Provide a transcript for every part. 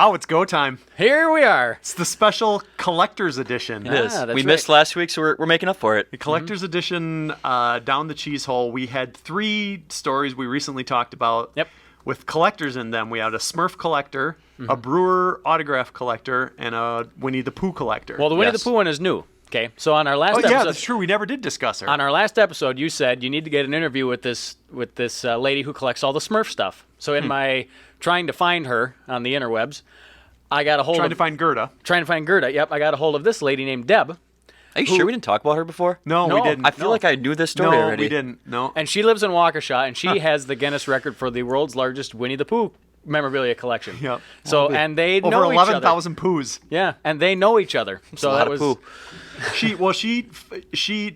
Wow, it's go time. Here we are. It's the special collector's edition. It is. that's We missed last week, so we're making up for it. The collector's edition, down the Cheezehole. We had 3 stories we recently talked about. Yep. With collectors in them. We had a Smurf collector, a Brewer autograph collector, and a Winnie the Pooh collector. Well, the Winnie Yes. the Pooh one is new. Okay, so on our last episode, yeah, that's true. We never did discuss her. on our last episode, you said you need to get an interview with this lady who collects all the Smurf stuff. So in my trying to find her on the interwebs, I got a hold Trying of to find Gerda. trying to find Gerda. Yep, I got a hold of this lady named Deb, Are you sure we didn't talk about her before? No, No, we didn't. I feel like I knew this story no, already. we didn't. No. and she lives in Waukesha, and she has the Guinness record for the world's largest Winnie the Pooh memorabilia collection. Yep. So and they Over know each other. 11,000 Poos. Yeah, and they know each other. So a lot that of was poo.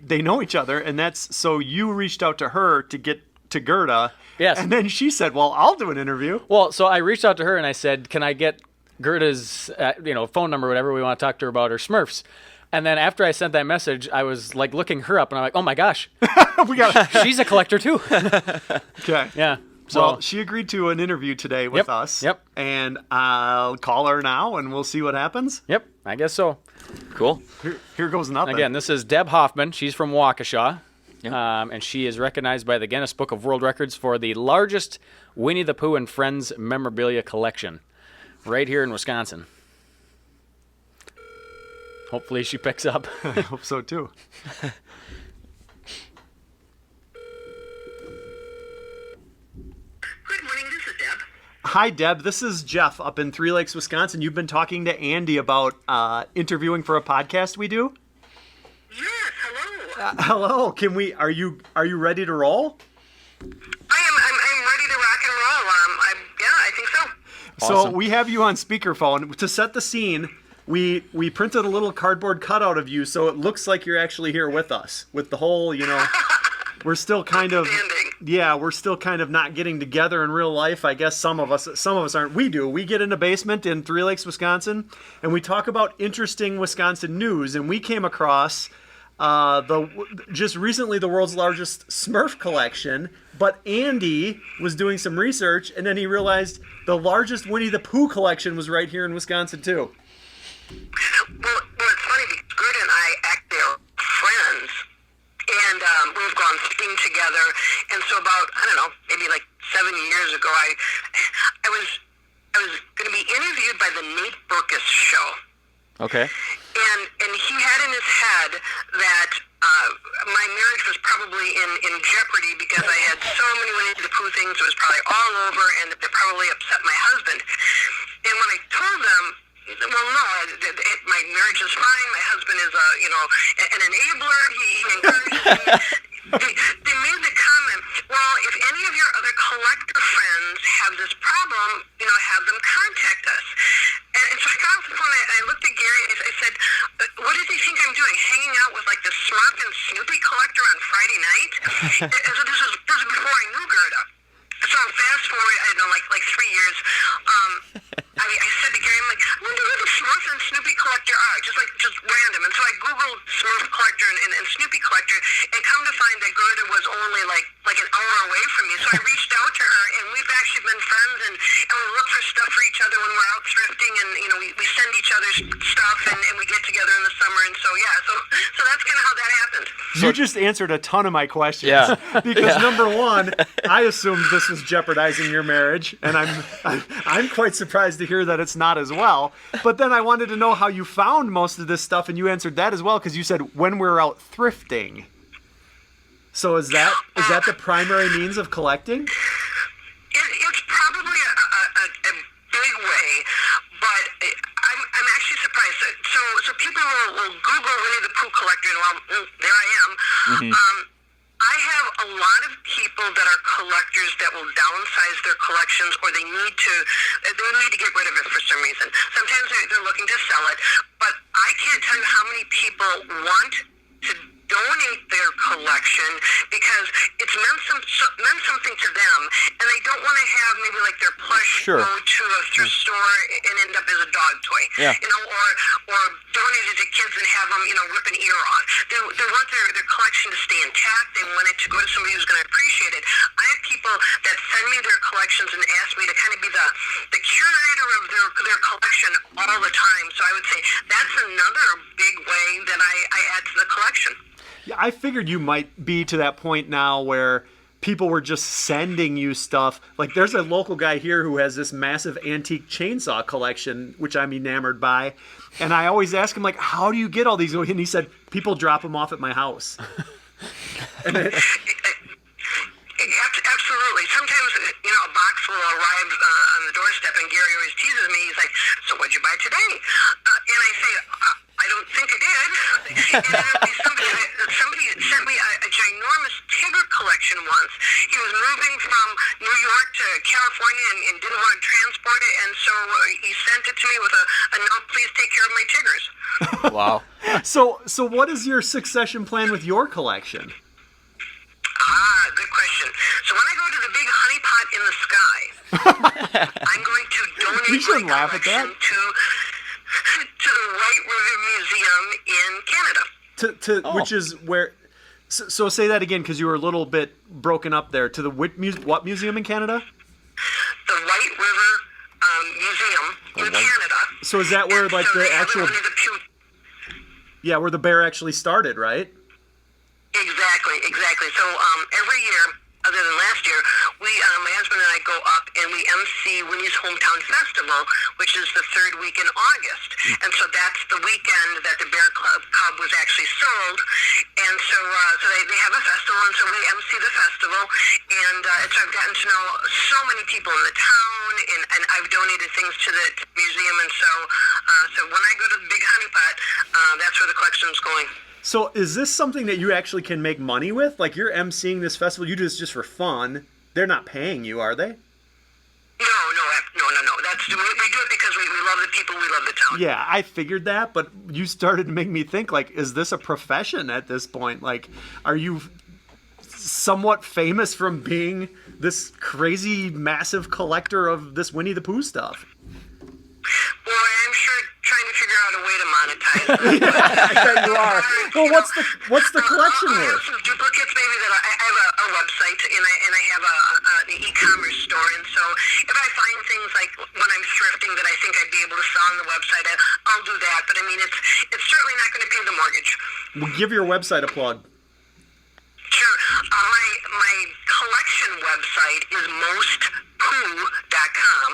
They know each other, and that's so you reached out to her to get to Gerda. Yes. And then she said, "Well, I'll do an interview." well. So I reached out to her and I said, "Can I get Gerda's phone number, or whatever? We want to talk to her about her Smurfs." And then after I sent that message, I was like looking her up, and I'm like, "Oh my gosh, We got she's a collector too." okay. Yeah. So Well, she agreed to an interview today with Yep, us. yep. And I'll call her now, and we'll see what happens. yep, I guess so. Cool. Here goes nothing. Again, this is Deb Hoffman. She's from Waukesha. Yep. And she is recognized by the Guinness Book of World Records for the largest Winnie the Pooh and Friends memorabilia collection right here in Wisconsin. Hopefully she picks up. I hope so too. Good morning, this is Deb. Hi, Deb. This is Jeff up in Three Lakes, Wisconsin. You've been talking to Andy about interviewing for a podcast we do. Yes, hello. Hello. Can we? Are you ready to roll? I'm ready to rock and roll. I think so. So Awesome. we have you on speakerphone to set the scene. We printed a little cardboard cutout of you, so it looks like you're actually here with us. With the whole, we're still kind of, Outstanding. we're still kind of not getting together in real life. I guess some of us aren't. We do. We get in a basement in Three Lakes, Wisconsin, and we talk about interesting Wisconsin news. And we came across just recently the world's largest Smurf collection. But Andy was doing some research, and then he realized the largest Winnie the Pooh collection was right here in Wisconsin too. Well, it's funny because Gerda and I actually are friends, and we've gone skiing together. And so about, I don't know, maybe like 7 years ago, I was going to be interviewed by the Nate Berkus show. Okay. And he had in his head that my marriage was probably in jeopardy because I had so many Winnie the Pooh things. It was probably all over, and it probably upset my husband. And when I told them, well, no, my marriage is fine. My husband is an enabler. He encourages me. They made the comment, well, if any of your other collector friends have this problem, have them contact us. And so I got off the phone, I looked at Gary, and I said, what does he think I'm doing? Hanging out with, like, the Smurf and Snoopy collector on Friday night? And so this was before I knew Gerda. So fast forward, I don't know, like 3 years, I said to Gary, I'm like, I wonder who the Smurf and Snoopy collector are, just random. And so I Googled Smurf collector and Snoopy collector, and come to find that Gerda was only like an hour away from me. So I reached out to her, and we've actually been friends, and we look for stuff for each other when we're out thrifting, and we send each other stuff, and we get together in the summer, and so yeah, so that's kind of how that happened. You just answered a ton of my questions. Yeah. Because number one, I assumed this was jeopardizing your marriage, and I'm quite surprised to hear that it's not as well. But then I wanted to know how you found most of this stuff, and you answered that as well because you said when we're out thrifting. So is that the primary means of collecting? It's probably a big way, but I'm actually surprised. So people will Google Winnie the Pooh collector, and well, there I am. Mm-hmm. I have a lot of people that are collectors that will downsize their collections, or they need to get rid of it for some reason. Sometimes they're looking to sell it, but I can't tell you how many people want to donate their collection because it's meant something to them, and they don't want to have maybe like their plush Sure. go to a thrift store and end up as a dog toy, Yeah. or donate it to kids and have them, rip an ear off. They want their collection to stay intact. They want it to go to somebody who's going to appreciate it. I have people people that send me their collections and ask me to kind of be the curator of their collection all the time. So I would say that's another big way that I add to the collection. Yeah, I figured you might be to that point now where people were just sending you stuff. Like there's a local guy here who has this massive antique chainsaw collection, which I'm enamored by. And I always ask him, like, how do you get all these? And he said, people drop them off at my house. And then, Absolutely. Sometimes, a box will arrive on the doorstep, and Gary always teases me. He's like, "So what'd you buy today?" And I say, "I don't think I did." And then somebody sent me a ginormous Tigger collection once. He was moving from New York to California and didn't want to transport it, and so he sent it to me with a note, "Please take care of my Tiggers." Wow. so what is your succession plan with your collection? Good question. So when I go to the big honey pot in the sky, I'm going to donate You shouldn't my laugh at collection that. to the White River Museum in Canada. Which is where. So say that again, because you were a little bit broken up there. To the what museum in Canada? The White River Museum in Canada. So is that where And like so the they have actual? one of the Yeah, where the bear actually started, right? Exactly. So every year, other than last year, we, my husband and I go up and we MC Winnie's Hometown Festival, which is the third week in August. And so that's the weekend that the Bear Cub was actually sold. And so they have a festival, and so we MC the festival. And so I've gotten to know so many people in the town, and I've donated things to the museum. And so when I go to the Big Honey Pot, that's where the collection's going. So is this something that you actually can make money with? Like you're emceeing this festival, you do this just for fun. They're not paying you, are they? No. We do it because we love the people, we love the town. Yeah, I figured that, but you started to make me think, like, is this a profession at this point? Like, are you somewhat famous from being this crazy, massive collector of this Winnie the Pooh stuff? Well, I'm sure trying to figure out a way to monetize it. I bet you are. Well, what's the collection I have worth? some duplicates, maybe, that I have a website, and I have an e-commerce store, and so if I find things like when I'm thrifting that I think I'd be able to sell on the website, I'll do that. But I mean, it's certainly not going to pay the mortgage. Well, give your website a plug. Sure. My collection website is mostpoo.com,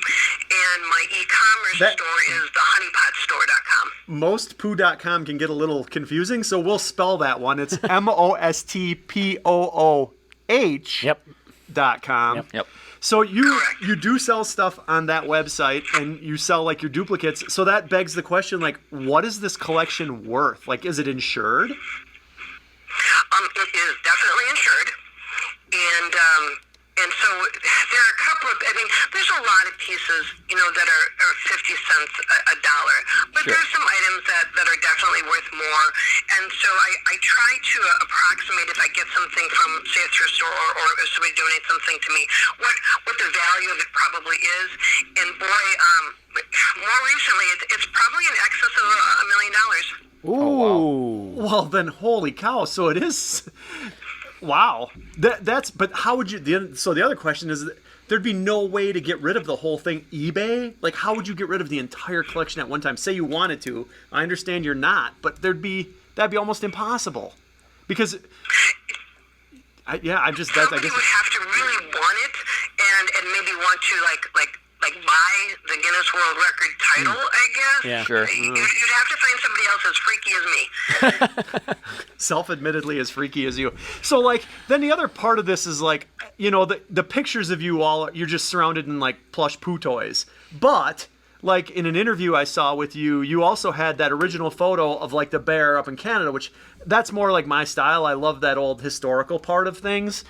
and my e-commerce store is thehoneypotstore.com. Mostpoo.com can get a little confusing, so we'll spell that one. It's MOSTPOOH. Yep. .com. Yep. So you do sell stuff on that website, and you sell like your duplicates. So that begs the question, like, what is this collection worth? Like, is it insured? It is definitely insured, and so there are a couple of. I mean, there's a lot of pieces, that are 50 cents a dollar, but Sure. there's some items that are definitely worth more. And so I try to approximate, if I get something from, say, a thrift store, or if somebody donates something to me, what the value of it probably is. And boy, more recently, it's probably in excess of $1 million. Ooh. Well, then, holy cow! So it is. Wow. That's. But how would you? So the other question is, there'd be no way to get rid of the whole thing. eBay? Like, how would you get rid of the entire collection at one time? Say you wanted to. I understand you're not, but that'd be almost impossible. Because. I guess. Somebody would have to really want it, and maybe want to like buy the Guinness World Record title, I guess. Yeah. Sure. You'd have to find somebody else as freaky as me. Self-admittedly as freaky as you. So, like, then the other part of this is, like, the pictures of you all, you're just surrounded in, like, plush Pooh toys. But, like, in an interview I saw with you, you also had that original photo of, like, the bear up in Canada, which that's more like my style. I love that old historical part of things.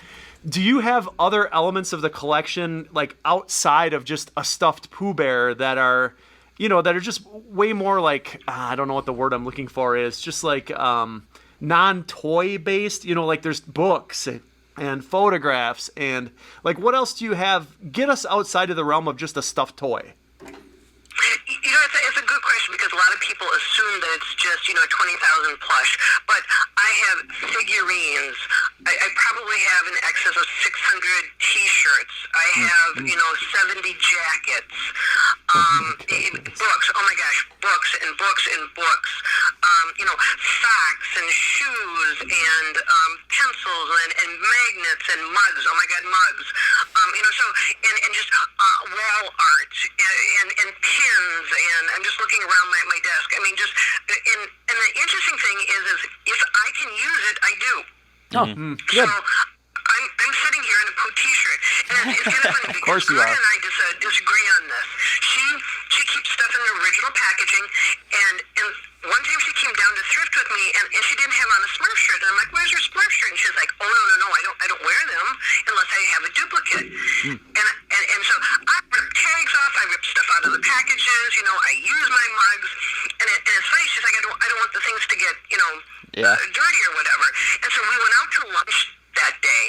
Do you have other elements of the collection, like, outside of just a stuffed Pooh Bear that are, that are just way more like, I don't know what the word I'm looking for is, just like non-toy based, like there's books and photographs and, like, what else do you have? Get us outside of the realm of just a stuffed toy. It's a good question, because a lot of people assume that it's just, 20,000 plush. But I have figurines I probably have in excess of 600 T-shirts. I have, 70 jackets, books. Oh my gosh, books and books and books. Socks and shoes and pencils and magnets and mugs. Oh my God, mugs. And just wall art and pins. And I'm just looking around my desk. I mean, and the interesting thing is if I can use it, I do. Oh, good. So I'm sitting here in a poo T-shirt, and it's kind of funny because course you Greta are. and I disagree on this. She keeps stuff in the original packaging, and one time she came down to thrift with me, and she didn't have on a Smurf shirt, and I'm like, "Where's your Smurf shirt?" And she's like, "Oh no, I don't wear them unless I have a duplicate." And so I rip tags off, I rip stuff out of the packages, I use my mugs, and it's funny. She's like, I don't want the things to get dirty or whatever. And so we went out to lunch that day,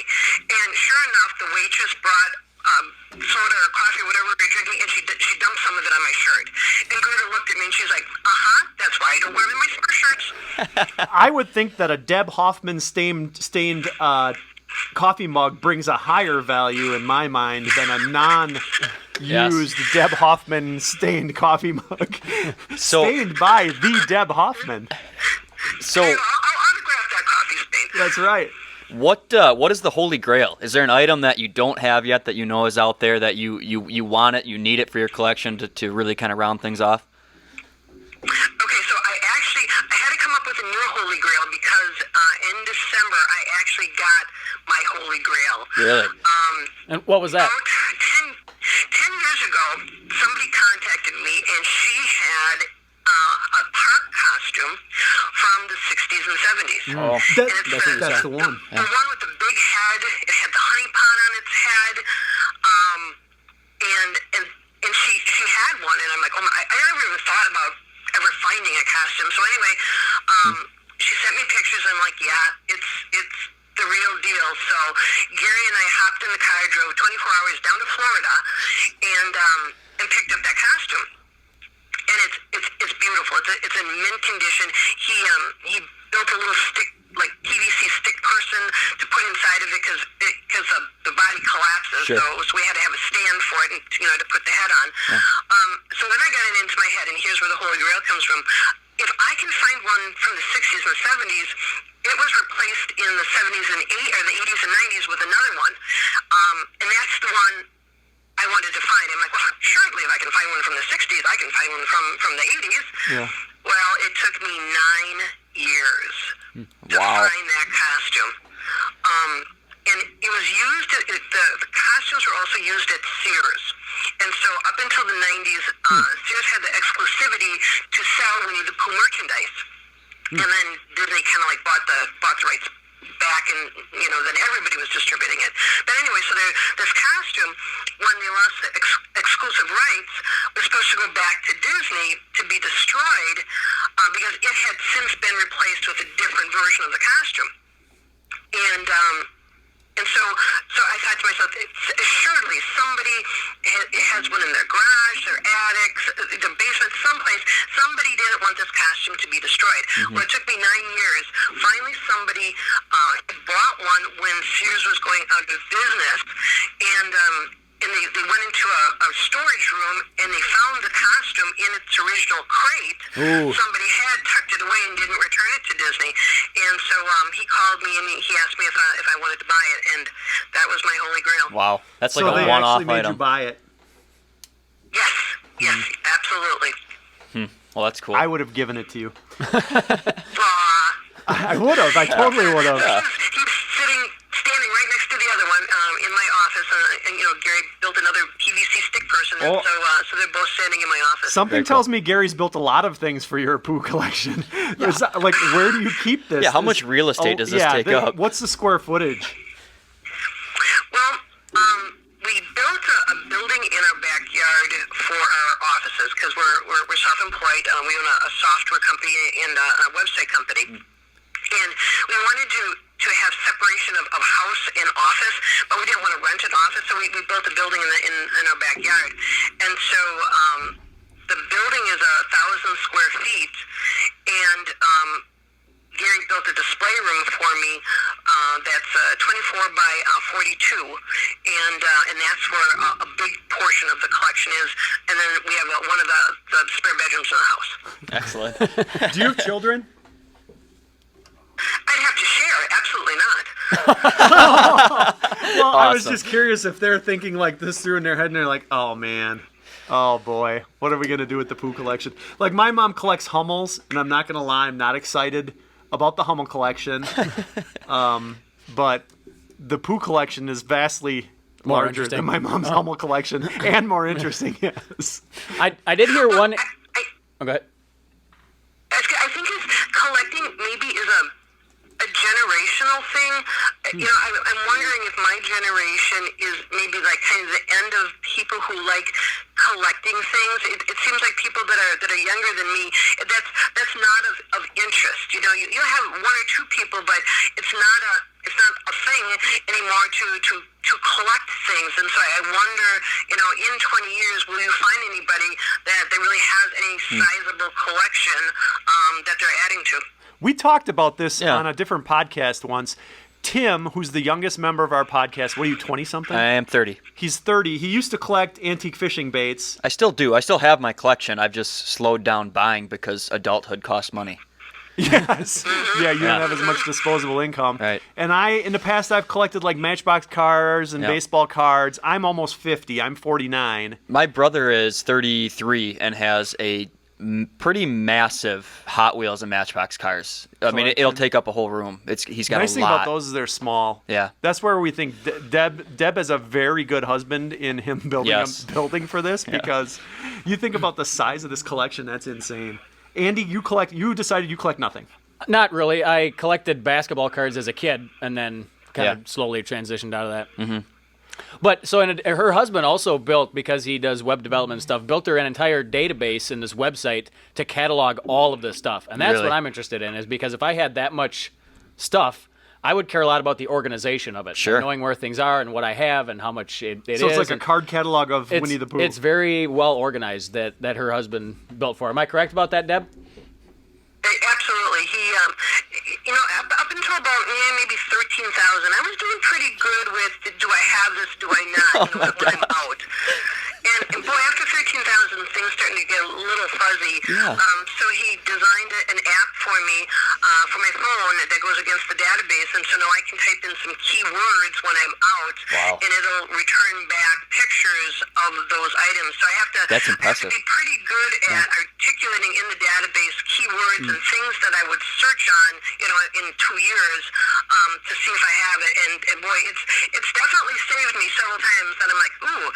and sure enough, the waitress brought soda or coffee or whatever we were drinking, and she dumped some of it on my shirt. And Greta looked at me and she's like, that's why I don't wear them in my Smurf shirts. I would think that a Deb Hoffman stained coffee mug brings a higher value in my mind than a non-used Deb Hoffman stained coffee mug. Stained by the Deb Hoffman. So I'll autograph that coffee stain. That's right. what is the Holy Grail? Is there an item that you don't have yet that you know is out there that you want it, you need it for your collection to really kind of round things off? Okay, so I had to come up with a new Holy Grail because in December I actually got my Holy Grail. Really? And what was that? About 10 years ago, somebody contacted me, and she had a park costume from the 60s and 70s. Oh, That's the one. The one with the big head. It had the honey pot on its head. And she had one, and I'm like, oh my, I never even thought about ever finding a costume. So anyway, she sent me pictures, and I'm like, yeah, it's the real deal. So Gary and I hopped in the car, drove 24 hours down to Florida, and picked up that costume. And it's beautiful. It's in mint condition. He built a little stick, like PVC stick person to put inside of it because the body collapses. Sure. So we had to have a stand for it and to put the head on. Yeah. So then I got it into my head, and here's where the Holy Grail comes from. If I can find one from the 60s or 70s, it was replaced in the 70s and the 80s and 90s with another one, and that's the one I wanted to find. I'm like, well, surely if I can find one from the 60s, I can find one from the 80s. Yeah. Well, it took me 9 years to Wow. find that costume. And it was used, the costumes were also used at Sears. And so up until the 90s, Sears had the exclusivity to sell Winnie the Pooh merchandise. And then Disney kind of like bought the rights back, and then everybody was distributing it. But anyway, so this costume, when they lost the exclusive rights, was supposed to go back to Disney to be destroyed because it had since been replaced with a different version of the costume. And so I thought to myself, assuredly somebody has one in their garage, their attic, the basement, someplace. Somebody didn't want this costume to be destroyed. Well, it took me 9 years. Finally, somebody bought one when Sears was going out of business, and they went into a storage room, and they found the costume in its original crate. Ooh. Somebody had tucked it away and didn't return it to Disney. And so he called me, and he asked me if I wanted to buy it, and that was my Holy Grail. Wow. That's like So a they one-off actually made item. you buy it. Yes, absolutely. Well, that's cool. I would have given it to you. Aw. I would have. I totally would have. He's standing right next to the other one in my office, and Gary built another PVC stick person, and Oh. so they're both standing in my office. Something Very cool. tells me Gary's built a lot of things for your Pooh collection. Is that- like, where do you keep this? Yeah, how much real estate does this take up? What's the square footage? Well, we built a building in our backyard for our offices because we're self-employed. We own a software company and a website company, and we wanted to have separation of house and office, but we didn't want to rent an office, so we built a building in our backyard. And so the building is 1,000 square feet, and Gary built a display room for me that that's 24 by 42, and that's where a big portion of the collection is. And then we have one of the spare bedrooms in the house. Excellent. Do you have children? I'd have to share. Absolutely not. Well, I was Awesome. just curious if they're thinking like this through in their head and they're like, oh man, oh boy, what are we going to do with the poo collection? Like my mom collects Hummels, and I'm not going to lie, I'm not excited about the Hummel collection. But the poo collection is vastly More larger interesting. than my mom's Hummel collection and more interesting, yes. I did hear one. Oh, go ahead. I think it's collecting maybe is a generational thing. You know, I'm wondering if my generation is maybe like kind of the end of people who like collecting things. It seems like people that are younger than me, that's not of interest. You know, you have one or two people, but it's not a thing anymore to collect things. And so I wonder, you know, in 20 years, will you find anybody that really has any sizable collection that they're adding to? We talked about this Yeah. on a different podcast once. Tim, who's the youngest member of our podcast, what are you, 20-something? I am 30. He's 30. He used to collect antique fishing baits. I still do. I still have my collection. I've just slowed down buying because adulthood costs money. Yes. Yeah, you Yeah. don't have as much disposable income. Right. And in the past, I've collected like Matchbox cars and Yeah. baseball cards. I'm almost 50. I'm 49. My brother is 33 and has a pretty massive Hot Wheels and Matchbox cars. I mean, it'll take up a whole room. He's got Nice a thing lot. about those is they're small. Yeah. That's where we think Deb has a very good husband in him building Yes. building for this, because you think about the size of this collection. That's insane. Andy, you decided you collect nothing. Not really. I collected basketball cards as a kid, and then kind of Yeah. slowly transitioned out of that. Mm-hmm. But so her husband also built, because he does web development stuff, built her an entire database in this website to catalog all of this stuff. And that's Really? what I'm interested in, is because if I had that much stuff, I would care a lot about the organization of it. Sure. And knowing where things are and what I have and how much it is. So it's like a and card catalog of it's, Winnie the Pooh. It's very well organized that her husband built for her. Am I correct about that, Deb? Absolutely. He, you know, up until about maybe 13,000, I was doing pretty good with, do I have this, do I not, you know, when I'm out. And boy, after 13,000, things starting to get a little fuzzy. Yeah. So he designed an app for me for my phone that goes against the database, and so now I can type in some keywords when I'm out, Wow. and it'll return back pictures of those items. So I have to, That's I have impressive. to be pretty good at articulating in the database keywords and things that I would search on, you know, in 2 years to see if I have it. And boy, it's definitely saved me several times that I'm like, ooh,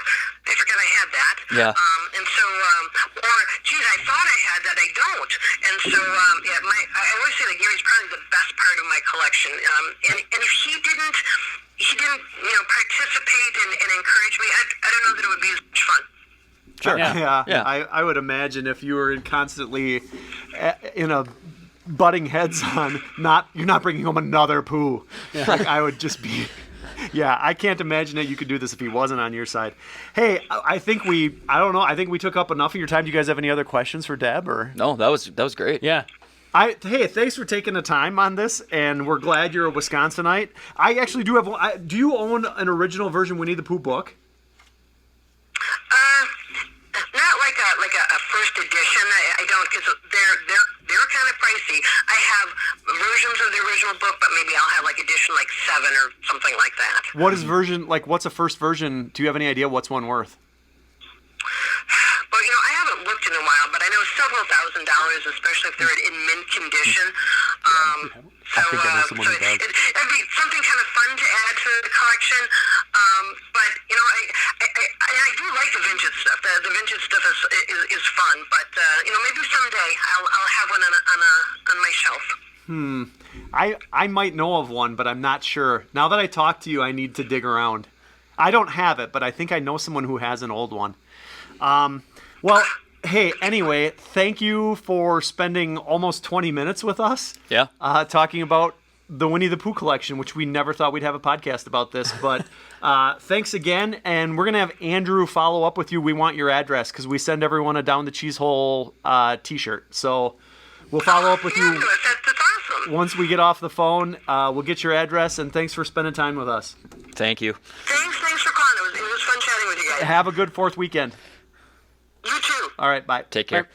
I forgot I had that. Yeah. And so, or geez, I thought I had that, I don't. And so, yeah, I always say that Gary's probably the best part of my collection. And if he didn't, you know, participate and encourage me, I don't know that it would be as much fun. Sure. Yeah. Yeah. I would imagine if you were constantly in a butting heads on you're not bringing home another Pooh. Like, I would just be. Yeah, I can't imagine that you could do this if he wasn't on your side. Hey, I think we took up enough of your time. Do you guys have any other questions for Deb? Or No, that was great. Yeah. hey, thanks for taking the time on this, and we're glad you're a Wisconsinite. I actually do have. Do you own an original version Winnie the Pooh book? Not like a first edition. I don't, because they're kind of pricey. I have versions of the original book, but maybe I'll have like edition like 7 or something like that. What is version like? What's a first version? Do you have any idea what's one worth? Well, you know, I haven't looked in a while, but I know several $1,000s, especially if they're in mint condition. I think I know someone who does. It'd be something kind of fun to add to the collection. But you know, I do like the vintage stuff. The vintage stuff is fun. But you know, maybe someday I'll have one on my shelf. I might know of one, but I'm not sure. Now that I talk to you, I need to dig around. I don't have it, but I think I know someone who has an old one. Well, hey, anyway, thank you for spending almost 20 minutes with us. Yeah. Talking about the Winnie the Pooh collection, which we never thought we'd have a podcast about this. But thanks again, and we're going to have Andrew follow up with you. We want your address because we send everyone a Down the Cheezehole t-shirt. So we'll follow up with you. Fabulous. That's awesome. problem. Once we get off the phone, we'll get your address, and thanks for spending time with us. Thank you. Thanks for calling. It was fun chatting with you guys. Have a good 4th weekend. You too. All right, bye. Take care.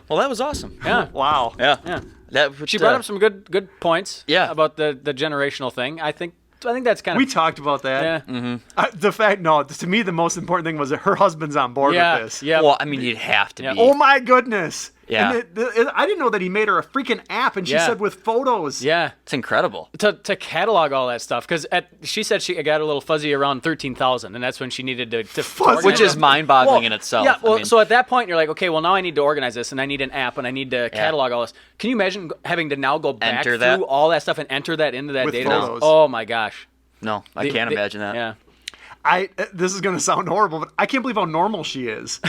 Well, that was awesome. Yeah. Wow. Yeah. Yeah. That She brought up some good points. Yeah. About the generational thing. I think that's kind of. We talked about that. Yeah. The fact, no, to me, the most important thing was that her husband's on board Yeah. with this. Yeah. Well, I mean, you'd have to Yeah. be. Oh my goodness. Yeah. And I didn't know that he made her a freaking app, and she Yeah. said with photos. Yeah. It's incredible. To catalog all that stuff, because she said she got a little fuzzy around 13,000, and that's when she needed to Fuzzy. organize Which is it. mind-boggling in itself. Yeah, well, I mean, so at that point you're like, okay, well now I need to organize this, and I need an app, and I need to catalog all this. Can you imagine having to now go back Enter through that? all that stuff and enter that into that With database? photos. Oh my gosh, no, I can't imagine that. Yeah, This is gonna sound horrible, but I can't believe how normal she is.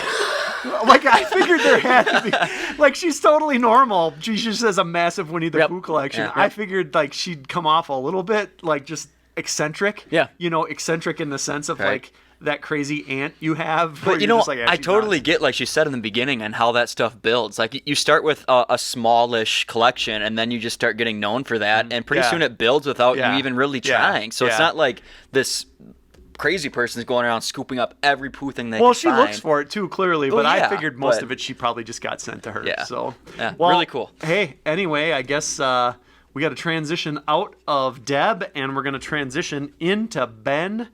Like, I figured there had to be, like, she's totally normal. She just has a massive Winnie the Yep. Pooh collection. Yeah. I figured, like, she'd come off a little bit, like, just eccentric. Yeah. You know, eccentric in the sense of, Right. like, that crazy aunt you have. where But you you're know, just like, yeah, I she's totally nuts. get, like she said in the beginning, and how that stuff builds. Like, you start with a smallish collection, and then you just start getting known for that, and pretty Yeah. soon it builds without Yeah. you even really Yeah. trying. So it's Yeah. not like this crazy person's going around scooping up every Pooh thing they Well, can she find. looks for it too, clearly, but I yeah, figured most but- of it she probably just got sent to her. Yeah. So, Yeah, well, really cool. Hey, anyway, I guess we got to transition out of Deb, and we're going to transition into Ben,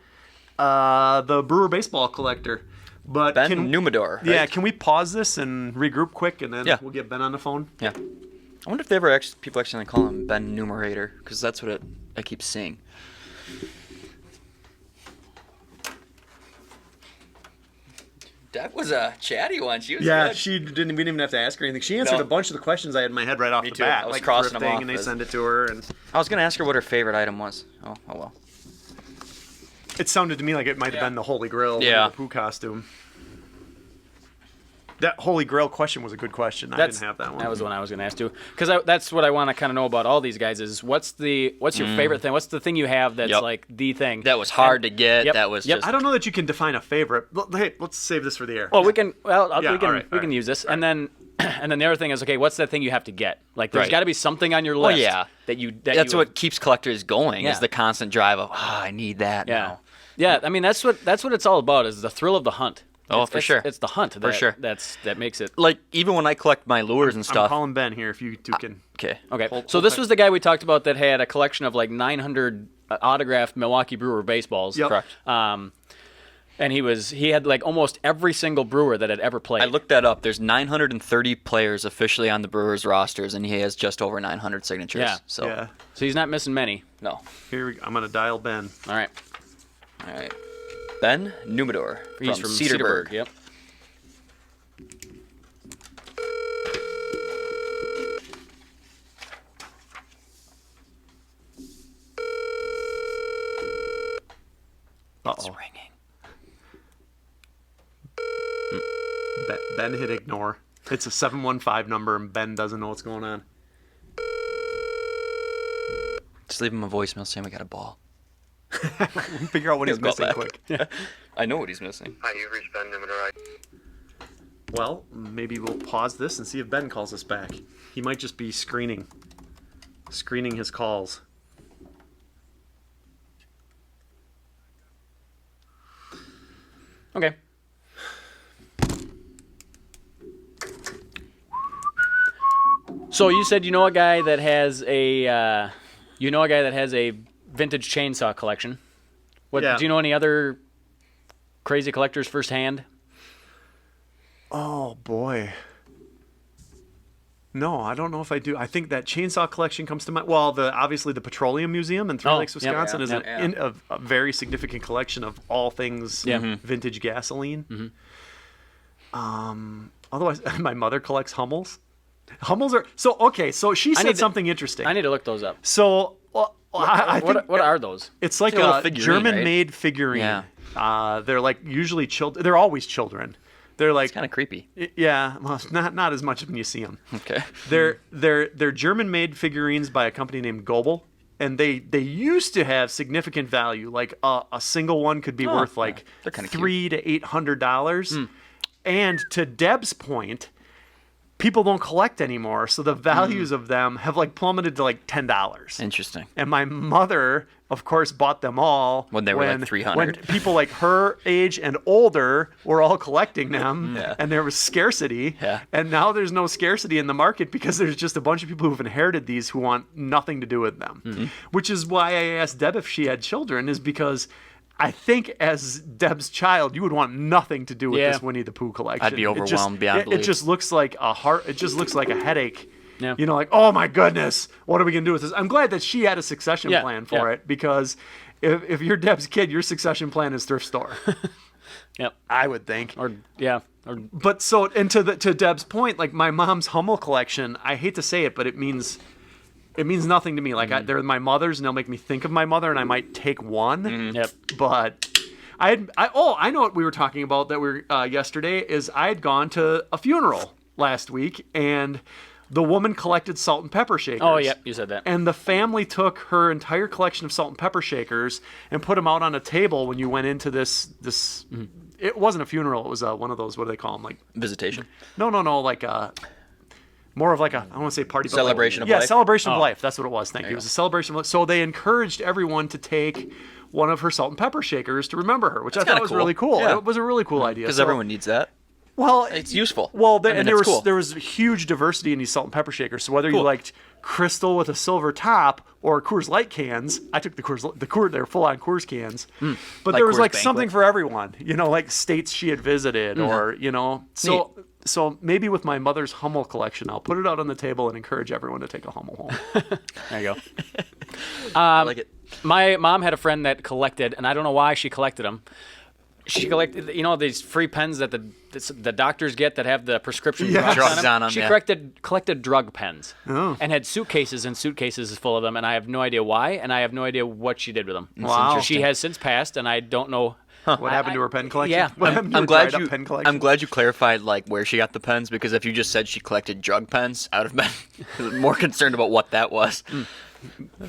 the Brewer baseball collector. But Ben Numador. Right? Yeah, can we pause this and regroup quick, and then Yeah. we'll get Ben on the phone? Yeah. I wonder if they ever people actually call him Ben Numerator, because that's what I keep seeing. That was a chatty one. She was Yeah, good. she didn't. We didn't even have to ask her anything. She answered No. a bunch of the questions I had in my head right off Me the too. bat. I was like crossing for a them thing, off and they as- send it to her, and I was gonna ask her what her favorite item was. Oh well. it sounded to me like it might have been the Holy Grail, Yeah. the Pooh costume. That Holy Grail question was a good question. I didn't have that one. That was the one I was going to ask too, because that's what I want to kind of know about all these guys is what's your favorite thing? What's the thing you have that's Yep. like the thing That was hard to get. Yep. That was Yep. just. I don't know that you can define a favorite. Hey, let's save this for the air. Well, we can. Well, Yeah, we can. all right, we all can right. use this, and then the other thing is, okay, what's that thing you have to get? Like, there's Right. got to be something on your Well, list yeah. that's what keeps collectors going. Yeah. Is the constant drive of I need that Yeah, now. yeah. I mean, that's what it's all about is the thrill of the hunt. Oh, It's- for it's- sure. It's the hunt. For sure. That makes it. Like even when I collect my lures and I'm stuff. calling Ben here if you two can. Okay. Okay, Hold- so hold this tight. was the guy we talked about that had a collection of like 900 autographed Milwaukee Brewer baseballs. Yep. Correct. And he had like almost every single Brewer that had ever played. I looked that up. There's 930 players officially on the Brewers rosters, and he has just over 900 signatures. Yeah. So Yeah. So he's not missing many. no. Here I'm gonna dial Ben. All right. All right. Ben Numador He's from Cedarburg. Yep. It's Uh-oh. ringing. Ben hit ignore. It's a 715 number, and Ben doesn't know what's going on. Just leave him a voicemail saying we got a ball. Figure out what he's He'll call missing back. quick. I know what he's missing. Hi, you've reached Ben Numador. Well, maybe we'll pause this and see if Ben calls us back. He might just be screening his calls. Okay. So you said you know a guy that has a vintage chainsaw collection. What Yeah. do you know any other crazy collectors firsthand? Oh boy. No, I don't know if I do. I think that chainsaw collection comes to mind. Well, obviously the Petroleum Museum in Three Oh, Lakes, yep, Wisconsin, is yep. a very significant collection of all things Yeah. Mhm. vintage gasoline. Otherwise, my mother collects Hummels. Hummels are so okay. So she need said to- something interesting. I need to look those up. So I think What are those? it's like It's a little a figurine, German-made figurine. Yeah. They're like usually children. They're always children. They're like It's kind of creepy. yeah, well, not as much when you see them. Okay. They're German-made figurines by a company named Goebel, and they used to have significant value. Like a single one could be worth like They're kinda cute. $300 to $800. And to Deb's point, people don't collect anymore, so the values of them have like plummeted to like $10. Interesting. And my mother, of course, bought them all When they were like 300. When people like her age and older were all collecting them, Yeah. and there was scarcity. Yeah. And now there's no scarcity in the market because there's just a bunch of people who've inherited these who want nothing to do with them. Which is why I asked Deb if she had children, is because I think as Deb's child, you would want nothing to do with Yeah. this Winnie the Pooh collection. I'd be overwhelmed beyond it belief. just looks like a heart. It just looks like a headache. Yeah. You know, like, oh my goodness, what are we gonna do with this? I'm glad that she had a succession Yeah, plan for yeah. it, because if you're Deb's kid, your succession plan is thrift store. Yep. I would think. Or But so, and to Deb's point, like my mom's Hummel collection, I hate to say it, but it means nothing to me. Like they're my mother's, and they'll make me think of my mother, and I might take one. yep. But I know what we were talking about that we were yesterday is I had gone to a funeral last week, and the woman collected salt and pepper shakers. Oh, yep, you said that. And the family took her entire collection of salt and pepper shakers and put them out on a table when you went into this. It wasn't a funeral. It was one of those. What do they call them? Like Visitation. no, like more of like a, I don't want to say party, but like- Celebration of yeah, life? celebration of Oh. life. That's what it was. Thank you. It was a celebration of life. So they encouraged everyone to take one of her salt and pepper shakers to remember her, which I thought kinda was cool. really cool. Yeah. It was a really cool idea. Because So- everyone needs that. well, It's useful. Well, I mean, and there it's was cool. there was huge diversity in these salt and pepper shakers. So whether you Cool. liked Crystal with a silver top or Coors Light cans, I took the Coors. They're full on Coors cans. But Like there was Coors like Banquet. something for everyone. You know, like states she had visited, or you know. So maybe with my mother's Hummel collection, I'll put it out on the table and encourage everyone to take a Hummel home. There you go. I like it. My mom had a friend that collected, and I don't know why she collected them. She collected, you know, these free pens that the doctors get that have the prescription drugs, Drugs on them. on 'em, She yeah. collected drug pens and had suitcases and suitcases full of them, and I have no idea why, and I have no idea what she did with them. Wow. She has since passed, and I don't know. What happened to her pen collection? yeah. What happened to I'm her glad dried-up you. pen collection? I'm glad you clarified like where she got the pens, because if you just said she collected drug pens, I would have been more concerned about what that was.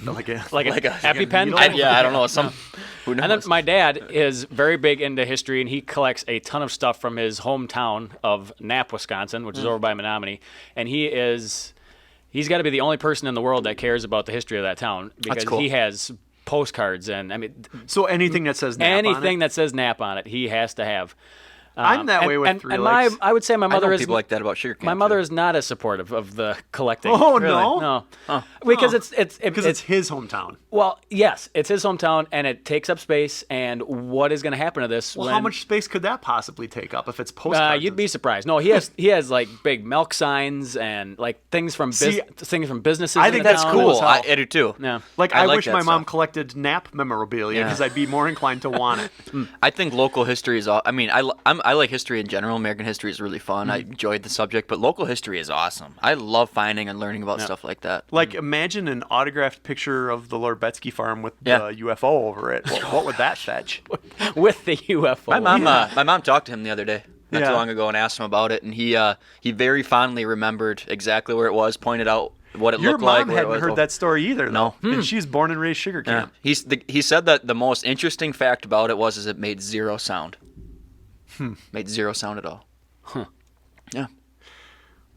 like a, Like a happy pen? needle? I don't know. Who knows? And then my dad is very big into history, and he collects a ton of stuff from his hometown of Knapp, Wisconsin, which is over by Menominee. And he's got to be the only person in the world that cares about the history of that town, because cool. he has postcards and, I mean, So anything that says Nap on anything it? that says Knapp on it, he has to have. I'm that way with and, Three and Lakes. I would say my I mother know is people like that about sugar cane. my mother too. is not as supportive of the collecting. Oh, Really. no? No, because Because it's his hometown. well, yes, it's his hometown, and it takes up space. And what is going to happen to this? Well, when, how much space could that possibly take up if it's postcards? You'd be surprised. No, he has like big milk signs and like things from See, things from businesses. I in think the that's town. cool. Cool. I do too. Yeah. Like, I like wish that my mom stuff. collected Nap memorabilia, Yeah. because I'd be more inclined to want it. I think local history is. I mean, I like history in general. American history is really fun. I enjoyed the subject, but local history is awesome. I love finding and learning about stuff like that. Like, imagine an autographed picture of the Lord Betsky farm with Yeah. the UFO over it. What would that fetch? With the UFO. My mom talked to him the other day, not Yeah. too long ago, and asked him about it, and he very fondly remembered exactly where it was, pointed out what it Your looked like. mom where it hadn't was. heard that story either, though. No. And she's born and raised sugar Yeah. camp. He said that the most interesting fact about it was it made zero sound. Made zero sound at all. Yeah.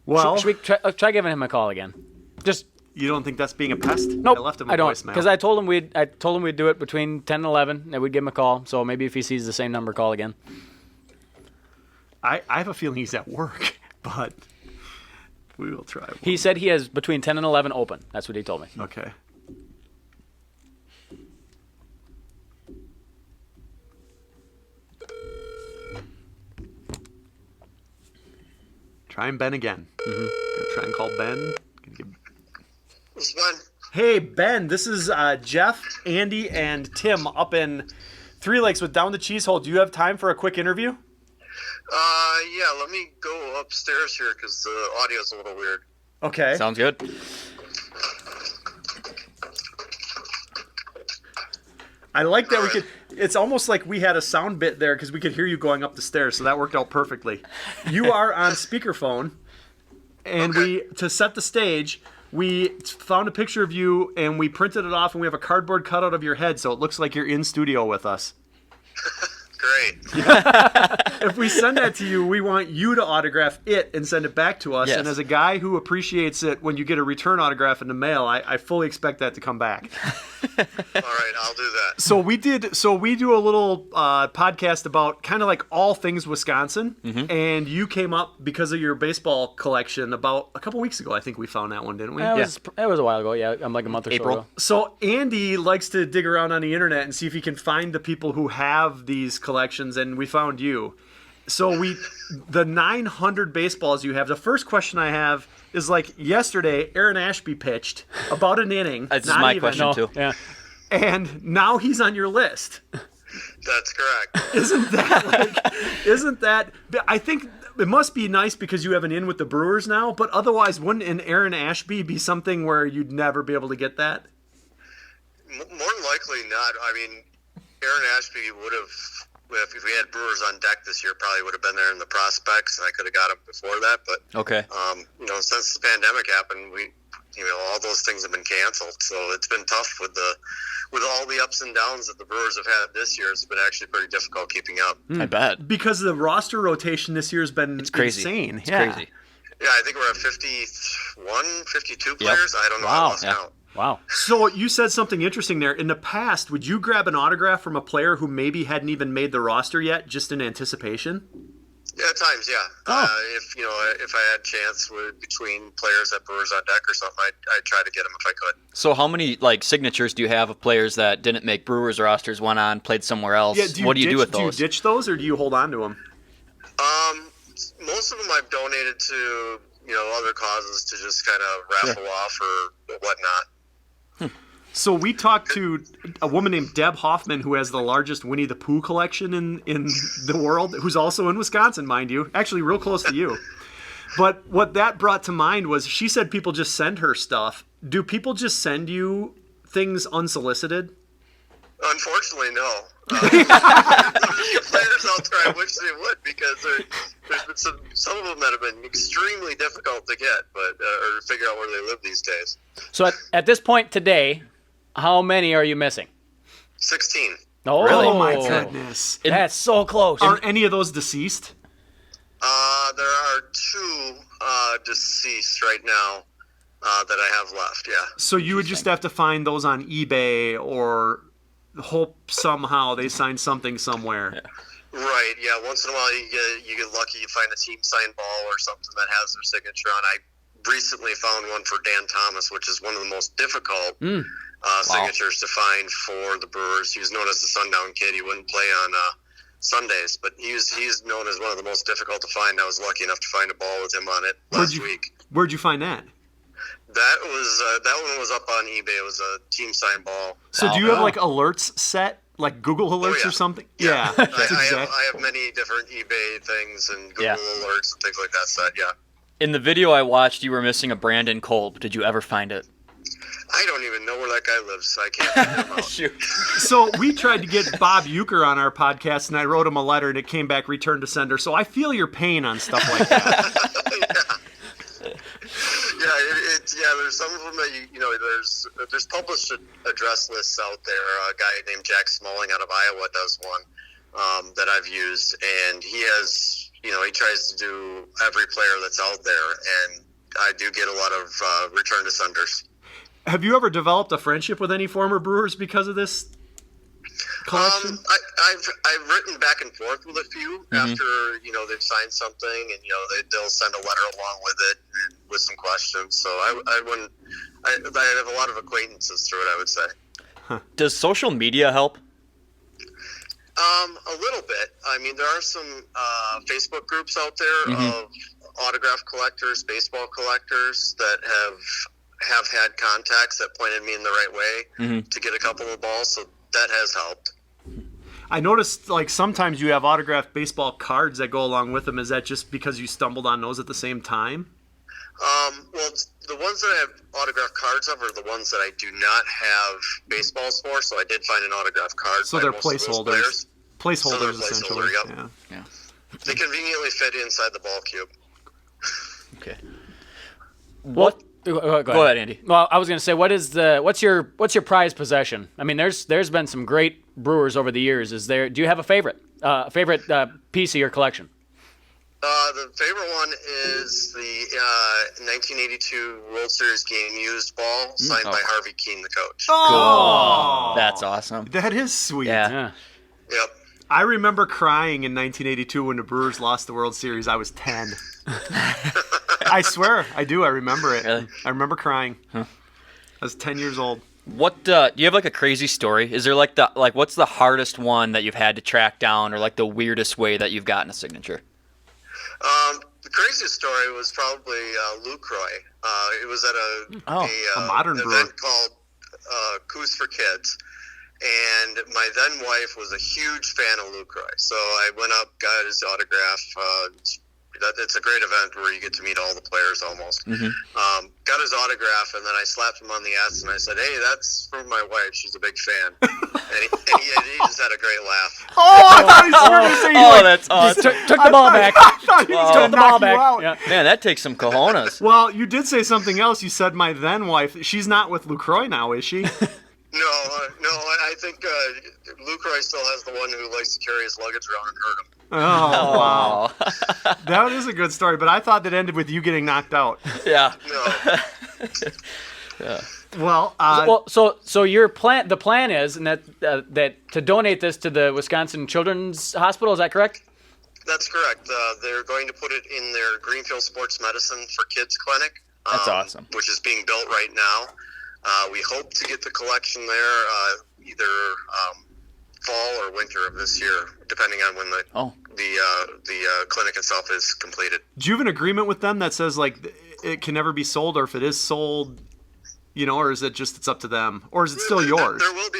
Well, Should we try giving him a call again? Just you don't think that's being a pest? nope. I left him a I don't, voicemail. because I told him we'd do it between 10 and 11, and we'd give him a call. So maybe if he sees the same number, call again. I have a feeling he's at work, but we will try. He said he has between 10 and 11 open. That's what he told me. Okay. Try and Ben again. Gonna try and call Ben. Gonna give- This is fun. Hey Ben, this is Jeff, Andy, and Tim up in Three Lakes with Down the Cheezehole. Do you have time for a quick interview? Yeah, let me go upstairs here because the audio's a little weird. Okay. Sounds good. I like that we could. It's almost like we had a sound bit there because we could hear you going up the stairs, so that worked out perfectly. You are on speakerphone, and to set the stage, we found a picture of you and we printed it off, and we have a cardboard cutout of your head, so it looks like you're in studio with us. Great. if we send that to you, we want you to autograph it and send it back to us. Yes. And as a guy who appreciates it when you get a return autograph in the mail, I fully expect that to come back. All right, I'll do that. So we do a little podcast about kind of like all things Wisconsin, and you came up because of your baseball collection about a couple weeks ago. I think we found that one, didn't we? That was a while ago. Yeah, I'm like a month or April. so ago. So Andy likes to dig around on the internet and see if he can find the people who have these collections, and we found you. So the 900 baseballs you have. The first question I have is like yesterday, Aaron Ashby pitched about an inning. That's not my even, question too. Yeah. and now he's on your list. That's correct. Isn't that? I think it must be nice because you have an in with the Brewers now. But otherwise, wouldn't an Aaron Ashby be something where you'd never be able to get that? More than likely not. I mean, Aaron Ashby would have, if we had Brewers on deck this year, probably would have been there in the prospects, and I could have got him before that. But Okay. Since the pandemic happened, all those things have been canceled. So it's been tough with all the ups and downs that the Brewers have had this year. It's been actually pretty difficult keeping up. I bet. Because the roster rotation this year has been Crazy. insane. It's crazy. Yeah, I think we're at 51, 52 players. I don't know. Wow. I lost Yeah. count. Wow. So you said something interesting there. In the past, would you grab an autograph from a player who maybe hadn't even made the roster yet, just in anticipation? Yeah, at times, yeah. Oh. If I had chance between players at Brewers on deck or something, I'd try to get them if I could. So how many signatures do you have of players that didn't make Brewers rosters, went on, played somewhere else? What do you do with those? Do you ditch those, or do you hold on to them? Most of them I've donated to other causes to just kind of raffle off or whatnot. So we talked to a woman named Deb Hoffman, who has the largest Winnie the Pooh collection in the world, who's also in Wisconsin, mind you, actually real close to you. But what that brought to mind was she said people just send her stuff. Do people just send you things unsolicited? Unfortunately, no. There's players out there I wish they would, because there's been some of them that have been extremely difficult to get, or figure out where they live these days. So at this point today, how many are you missing? 16. Oh, Oh my goodness. That's so close. Are any of those deceased? There are 2 deceased right now that I have left, yeah. So you would just have to find those on eBay or hope somehow they sign something somewhere. Right, yeah. Once in a while you get lucky, you find a team signed ball or something that has their signature on. I recently found one for Dan Thomas, which is one of the most difficult signatures to find for the Brewers. He was known as the Sundown Kid. He wouldn't play on Sundays, but he's known as one of the most difficult to find. I was lucky enough to find a ball with him on it last week. Where'd you find that? That one was up on eBay. It was a team signed ball. So do you have like alerts set, like Google alerts yeah. or something? Yeah, That's I have many different eBay things and Google alerts and things like that set. Yeah. In the video I watched, you were missing a Brandon Kolb. Did you ever find it? I don't even know where that guy lives, so I can't figure him out. Shoot. So we tried to get Bob Euchre on our podcast, and I wrote him a letter, and it came back returned to sender. So I feel your pain on stuff like that. There's some of them that there's published address lists out there. A guy named Jack Smalling out of Iowa does one that I've used, and he has he tries to do every player that's out there, and I do get a lot of return to senders. Have you ever developed a friendship with any former Brewers because of this collection? I've written back and forth with a few after they've signed something, and they'll send a letter along with it and with some questions. So I have a lot of acquaintances through it, I would say. Does social media help? A little bit. I mean, there are some Facebook groups out there of autograph collectors, baseball collectors that have had contacts that pointed me in the right way to get a couple of balls. So that has helped. I noticed, like, sometimes you have autographed baseball cards that go along with them. Is that just because you stumbled on those at the same time? Well, the ones that I have autographed cards of are the ones that I do not have baseballs for. So I did find an autographed card. So by they're most of those placeholders. players. Placeholders, So they're essentially. placeholder, Yeah. They conveniently fit inside the ball cube. Okay. What? Go ahead, Andy. Well, I was going to say, what's your prized possession? I mean, there's been some great Brewers over the years. Do you have a favorite? Favorite piece of your collection? The favorite one is the 1982 World Series game used ball signed by Harvey Keene, the coach. Oh, That's awesome. that is sweet. Yeah. Yep. I remember crying in 1982 when the Brewers lost the World Series. I was 10. I swear, I do. I remember it. Really? I remember crying. I was 10 years old. What do you have like a crazy story? Is there what's the hardest one that you've had to track down, or like the weirdest way that you've gotten a signature? The craziest story was probably Lucroy. It was at a modern brewer. event called Coos for Kids. And my then wife was a huge fan of Lucroy. So I went up, got his autograph. It's a great event where you get to meet all the players almost. Mm-hmm. Got his autograph, and then I slapped him on the ass, and I said, "Hey, that's from my wife. She's a big fan." and he just had a great laugh. Oh, I thought he was going to say That's awesome. Took the ball back. I thought he was Took going the to ball knock you back. out. Yeah. Man, that takes some cojones. Well, you did say something else. You said my then wife. She's not with LaCroix now, is she? No, I think Lucroy still has the one who likes to carry his luggage around and hurt him. Oh, wow. That is a good story, but I thought that ended with you getting knocked out. Yeah. No. Well, So your plan, the plan is, and that to donate this to the Wisconsin Children's Hospital. Is that correct? That's correct. They're going to put it in their Greenfield Sports Medicine for Kids clinic. That's awesome. Which is being built right now. We hope to get the collection there either fall or winter of this year, depending on when the clinic itself is completed. do you have an agreement with them that says like it can never be sold, or if it is sold, or is it just it's up to them, or is it still yours? There will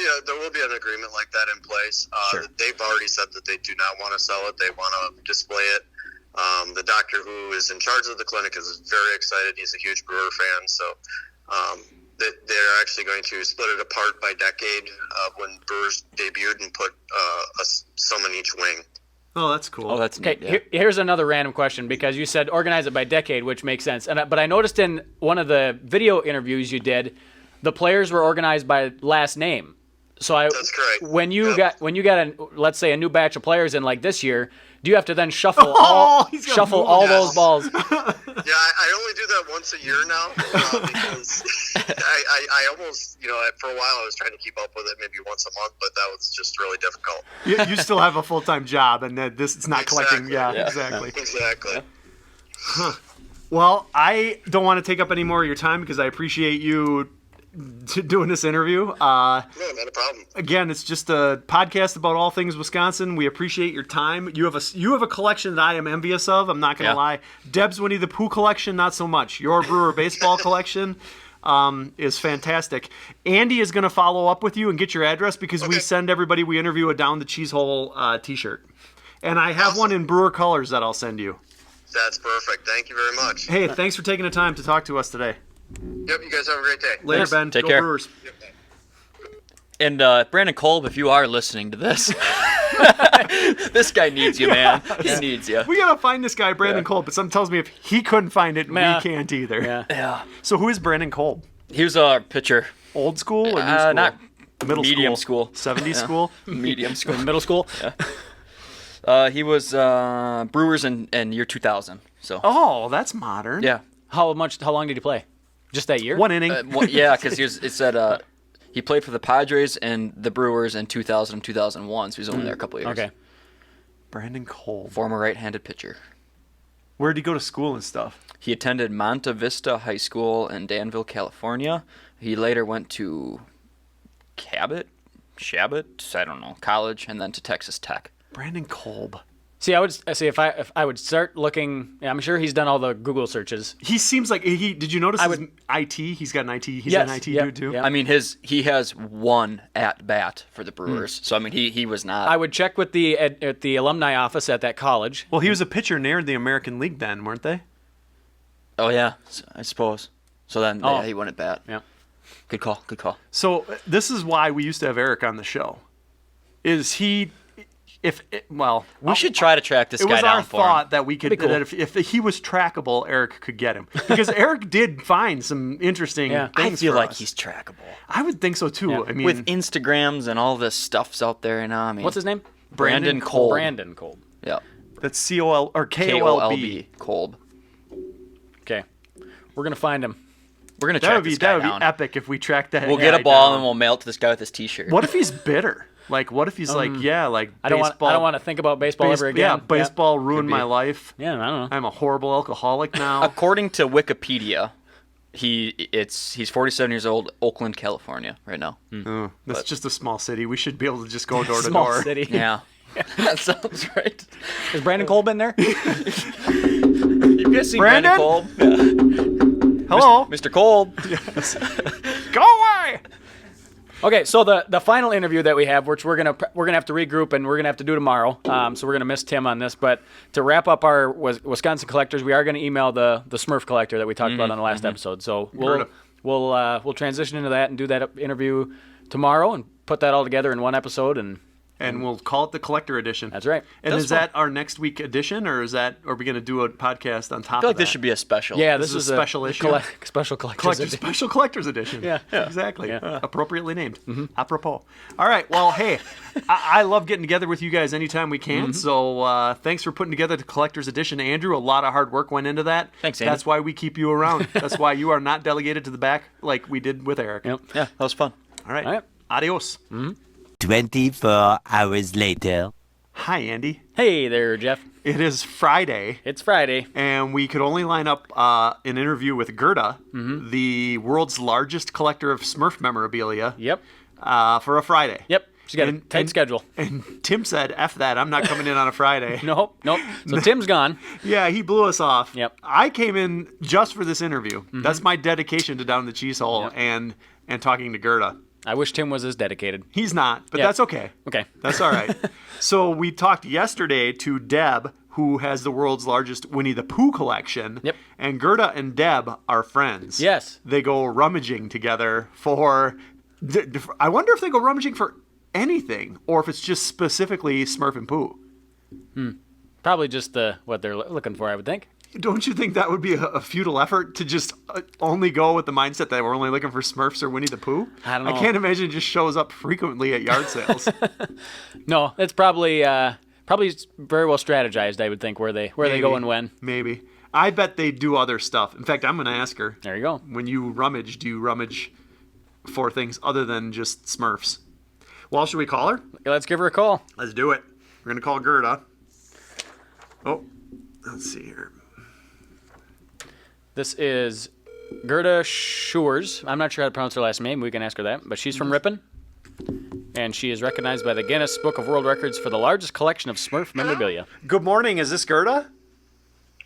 be an agreement like that in place. Sure. They've already said that they do not want to sell it. They want to display it. The doctor who is in charge of the clinic is very excited. He's a huge Brewer fan, so they're actually going to split it apart by decade of when Brewers debuted and put some in each wing. Oh, that's cool. Oh, that's Okay, neat. Yeah. here's another random question, because you said organize it by decade, which makes sense. But I noticed in one of the video interviews you did, the players were organized by last name. So That's correct. when you Yep. got let's say a new batch of players in like this year, do you have to then shuffle he's gonna shuffle move all them. those balls? Yeah, I only do that once a year now because I almost, for a while I was trying to keep up with it maybe once a month, but that was just really difficult. You still have a full-time job, and this it's not collecting. Exactly. Yeah, Yeah. exactly. Exactly. Well, I don't want to take up any more of your time because I appreciate you doing this interview. No, not a problem. Again, it's just a podcast about all things Wisconsin. We appreciate your time. You have a collection that I am envious of. I'm not going to Yeah. lie. Deb's Winnie the Pooh collection, not so much. Your Brewer baseball collection is fantastic. Andy is going to follow up with you and get your address because we Okay. send everybody we interview a Down the Cheezehole T-shirt. And I have one in Brewer colors that I'll send you. That's perfect. Thank you very much. Hey, thanks for taking the time to talk to us today. Yep, you guys have a great day. Later, Thanks. Ben. Take Go care. Brewers. Yep, bye. And Brandon Kolb, if you are listening to this, this guy needs you, man. He needs you. We gotta find this guy, Brandon Kolb, but something tells me if he couldn't find it, Nah. we can't either. Yeah. Yeah. So who is Brandon Kolb? He was a pitcher. Old school or new school? Not Middle medium school. 70s school? Medium school. Middle school. He was Brewers in year 2000. So Oh, that's modern. yeah. How long did he play? Just that year? One inning. Yeah, because it said he played for the Padres and the Brewers in 2000 and 2001, so he was only there a couple of years. Okay. Brandon Kolb. Former right-handed pitcher. Where did he go to school and stuff? He attended Monta Vista High School in Danville, California. He later went to Shabbat, I don't know, college, and then to Texas Tech. Brandon Kolb. See, I would say if I would start looking, I'm sure he's done all the Google searches. He seems like did you notice his IT? He's got an IT. He's an IT dude too. yeah. I mean, he has one at bat for the Brewers, so I mean, he was not. I would check with at the alumni office at that college. Well, he was a pitcher near the American League then, weren't they? Oh yeah, I suppose. So then Oh. he went at bat. Yeah. Good call. Good call. So this is why we used to have Eric on the show. Is he? We should try to track this It guy was down our for thought him. that we could, That'd be cool. that if he was trackable, Eric could get him because Eric did find some interesting Yeah. I things. feel for like us. he's trackable. I would think so too. Yeah. I mean, With Instagrams and all this stuff's out there now. I mean, What's his name? Brandon Kolb. Brandon Kolb. Yeah. That's C-O-L or K-O-L-B. K-O-L-B. Kolb. Okay. We're going to find him. We're going to That track would be this guy that would down. be epic if we tracked that. We'll get guy a ball down. and we'll mail it to this guy with his T-shirt. What if he's bitter? Like, what if he's like, yeah, like I don't baseball. want to think about baseball ever again. Yeah, baseball ruined Could my be. life. Yeah, I don't know. I'm a horrible alcoholic now. According to Wikipedia, he's 47 years old, Oakland, California, right now. Oh, that's just a small city. We should be able to just go door to Small door. city. Yeah. That sounds right. Is Brandon Kolb in there? You guys seen Brandon? Kolb? Yeah. Hello. Mr. Kolb. Go away. Okay, so the final interview that we have, which we're gonna have to regroup and we're gonna have to do tomorrow. So we're gonna miss Tim on this, but to wrap up our Wisconsin collectors, we are gonna email the Smurf collector that we talked about on the last episode. So we'll transition into that and do that interview tomorrow and put that all together in one episode. And we'll call it the collector edition. That's right. And That's is that our next week edition, or are we going to do a podcast on top I feel like of that? this should be a special. Yeah, This this is a special issue? special collector's edition. Special collector's edition. Yeah. Exactly. Yeah. Appropriately named. Apropos. All right. Well, hey, I love getting together with you guys anytime we can. So thanks for putting together the collector's edition, Andrew. A lot of hard work went into that. Thanks, Andy. That's why we keep you around. That's why you are not delegated to the back like we did with Eric. Yep. Yeah, that was fun. All right. All right. Adios. 24 hours later. Hi, Andy. Hey there, Jeff. It is Friday. It's Friday. And we could only line up an interview with Gerda, the world's largest collector of Smurf memorabilia, Yep. for a Friday. Yep. She's got a tight schedule. And Tim said, F that, I'm not coming in on a Friday. Nope. So Tim's gone. Yeah, he blew us off. Yep. I came in just for this interview. That's my dedication to Down the Cheezehole and talking to Gerda. I wish Tim was as dedicated. He's not, but Yep. that's okay. Okay. That's all right. So we talked yesterday to Deb, who has the world's largest Winnie the Pooh collection. Yep. And Gerda and Deb are friends. Yes. They go rummaging together for... I wonder if they go rummaging for anything, or if it's just specifically Smurf and Pooh. Probably just what they're looking for, I would think. Don't you think that would be a futile effort to just only go with the mindset that we're only looking for Smurfs or Winnie the Pooh? I don't know. I can't imagine it just shows up frequently at yard sales. No, it's probably very well strategized, I would think, where they go and when. Maybe. I bet they do other stuff. In fact, I'm going to ask her. There you go. When you rummage, do you rummage for things other than just Smurfs? Well, should we call her? Let's give her a call. Let's do it. We're going to call Gerda. Oh, let's see here. This is Gerda Schurz. I'm not sure how to pronounce her last name. We can ask her that. But she's from Ripon. And she is recognized by the Guinness Book of World Records for the largest collection of Smurf memorabilia. Good morning. Is this Gerda?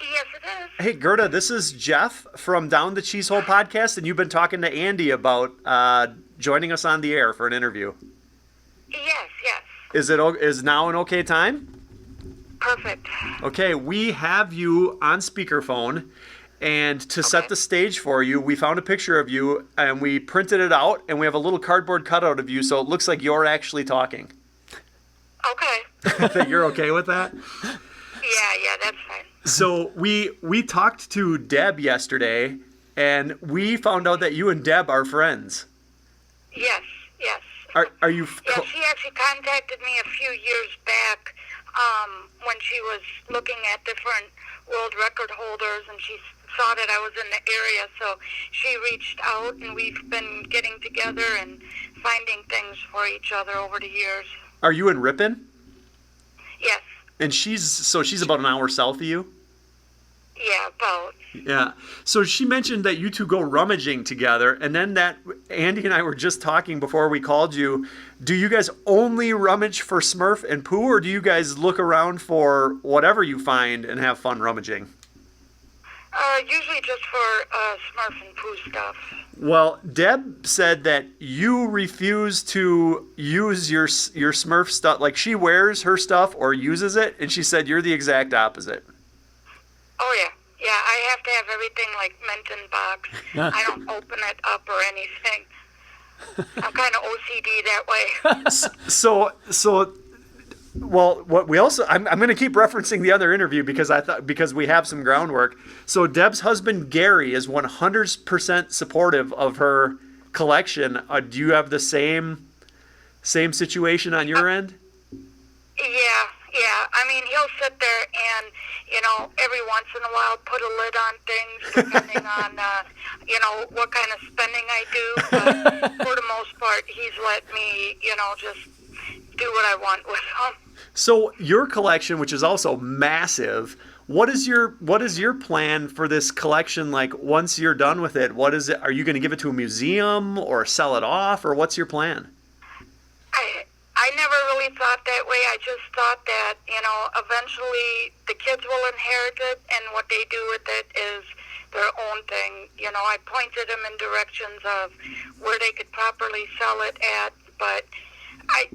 Yes, it is. Hey, Gerda, this is Jeff from Down the Cheezehole podcast, and you've been talking to Andy about joining us on the air for an interview. Yes, yes. Is now an okay time? Perfect. Okay, we have you on speakerphone, and to set the stage for you, we found a picture of you, and we printed it out, and we have a little cardboard cutout of you, so it looks like you're actually talking. Okay. Think you're okay with that? Yeah, that's fine. So we talked to Deb yesterday, and we found out that you and Deb are friends. Yes, yes. Are you? Yeah, she actually contacted me a few years back when she was looking at different world record holders, and she saw that I was in the area, so she reached out, and we've been getting together and finding things for each other over the years. Are you in Ripon? Yes. And she's about an hour south of you? Yeah, about. Yeah. So she mentioned that you two go rummaging together, and then that Andy and I were just talking before we called you. Do you guys only rummage for Smurf and Pooh, or do you guys look around for whatever you find and have fun rummaging? Usually just for Smurf and Pooh stuff. Well, Deb said that you refuse to use your Smurf stuff. Like, she wears her stuff or uses it, and she said you're the exact opposite. Oh, yeah. Yeah, I have to have everything like mint in box. I don't open it up or anything. I'm kind of OCD that way. Well, what we also, I'm going to keep referencing the other interview because we have some groundwork. So Deb's husband, Gary, is 100% supportive of her collection. Do you have the same situation on your end? Yeah. I mean, he'll sit there and, every once in a while put a lid on things depending on, what kind of spending I do. But for the most part, he's let me, just do what I want with them. So your collection, which is also massive, what is your plan for this collection? Like once you're done with it, what is it? Are you going to give it to a museum or sell it off, or what's your plan? I never really thought that way. I just thought that, eventually the kids will inherit it, and what they do with it is their own thing. I pointed them in directions of where they could properly sell it at, but I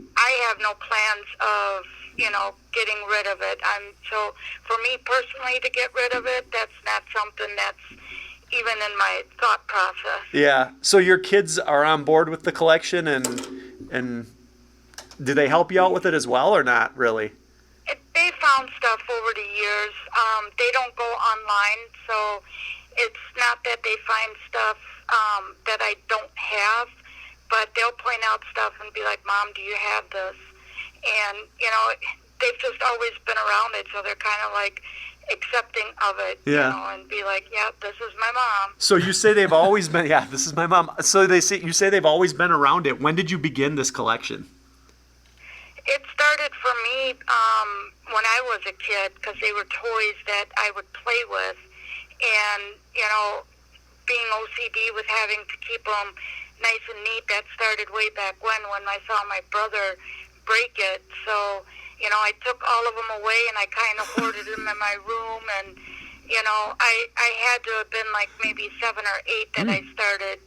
have no plans of, getting rid of it. So for me personally to get rid of it, that's not something that's even in my thought process. Yeah. So your kids are on board with the collection, and do they help you out with it as well, or not really? They found stuff over the years. They don't go online, so it's not that they find stuff that I don't have, but they'll point out stuff and be like, "Mom, do you have this?" And, they've just always been around it, so they're kind of like accepting of it, and be like, "Yeah, this is my mom." So you say they've always been, yeah, this is my mom. So you say they've always been around it. When did you begin this collection? It started for me when I was a kid, because they were toys that I would play with, and being OCD with having to keep them nice and neat, that started way back when I saw my brother break it. So I took all of them away and I kind of hoarded them in my room, and I had to have been like maybe 7 or 8 that I started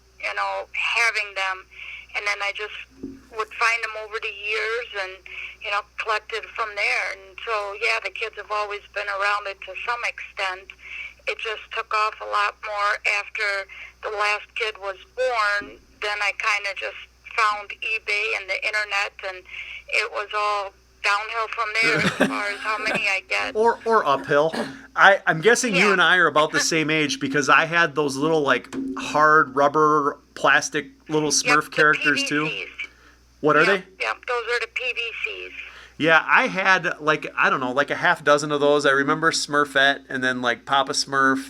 having them, and then I just would find them over the years and collected from there. And so the kids have always been around it to some extent. It just took off a lot more after the last kid was born. Then I kind of just found eBay and the internet, and it was all downhill from there as far as how many I get. Or uphill. I'm guessing you and I are about the same age, because I had those little like hard rubber plastic little Smurf characters too. What are they? Yep, those are the PVCs. Yeah, I had like a half dozen of those. I remember Smurfette and then like Papa Smurf.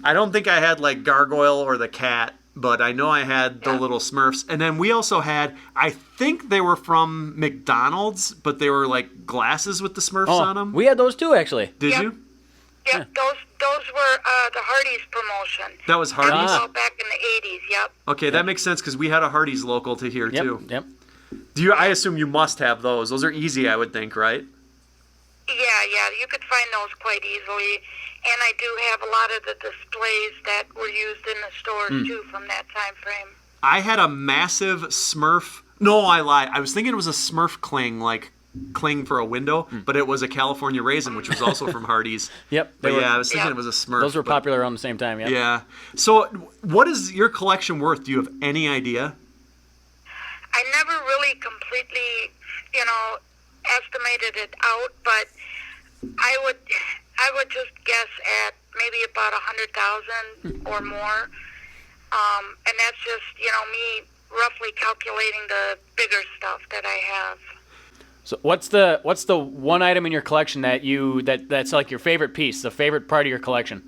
I don't think I had like Gargoyle or the cat, but I know I had the little Smurfs. And then we also had, I think they were from McDonald's, but they were like glasses with the Smurfs on them. We had those too, actually. Did you? Yep, those were the Hardee's promotion. That was Hardee's? That was all back in the 80s, yep. Okay, that makes sense, because we had a Hardee's local to here too. Yep. I assume you must have those. Those are easy, I would think, right? Yeah, you could find those quite easily. And I do have a lot of the displays that were used in the stores, too, from that time frame. I had a massive Smurf. No, I lied. I was thinking it was a Smurf cling, like cling for a window, but it was a California Raisin, which was also from Hardee's. Yep. But I was thinking it was a Smurf. Those were popular around the same time, yeah. Yeah. So what is your collection worth? Do you have any idea? I never really completely, estimated it out, but I would just guess at maybe about 100,000 or more, and that's just me roughly calculating the bigger stuff that I have. So what's the one item in your collection that's like your favorite piece, the favorite part of your collection?